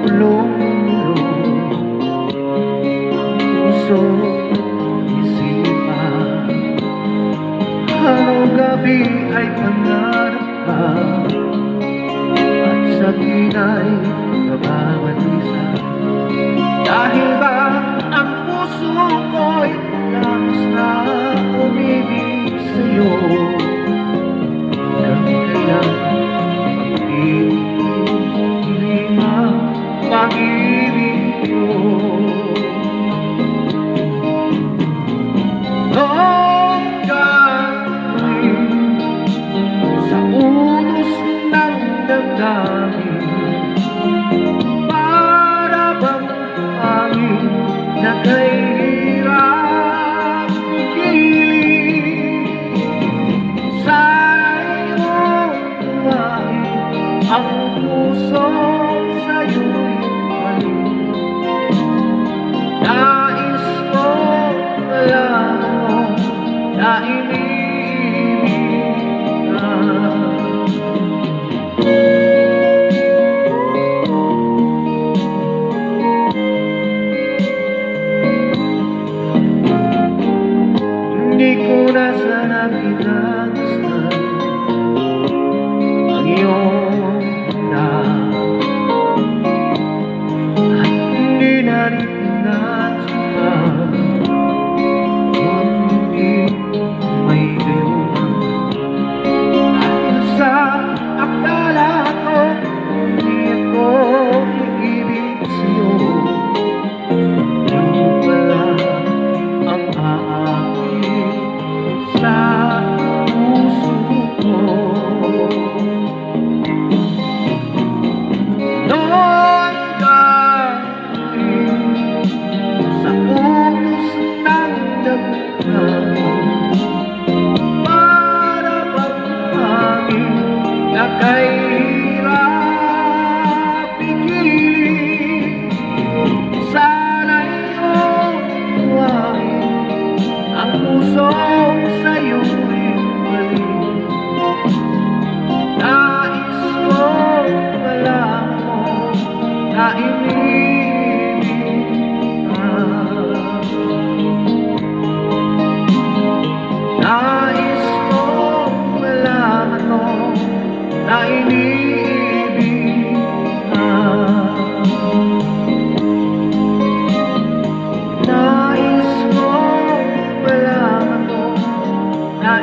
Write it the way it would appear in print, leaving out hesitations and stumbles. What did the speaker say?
Ulong-ulong puso't isipan. Araw gabi ay pangarap ka, at sa ginay nababalisan. Dahil ba ang puso ko'y labis na umibig sa'yo? Hanggang kailan pag-ibig ang pag-ibig ko? Noong gagawin sa unos ng damdamin, para bang hangin na kay hirap ikiling. Sa iyong buhay ang puso sa'yo'y balik. Nais ko malaman na iniibig ka. Hindi ko na sana pinagmasdan ang iyong at hindi na rin pinagsukan kung hindi may gayunan. Dahil sa akala ko hindi ako iibig sa'yo, yung pala ang aakit sa puso ko. Noon gagawin sa unos ng damdamin, para bang hangin na kay hirap ikiling. Sana'y iyong buhayin ang pusong sa'yo'y balik. Nais ko malaman na iniibig ka. Nais ko malaman mo na iniibig ka. Nais ko malaman mo na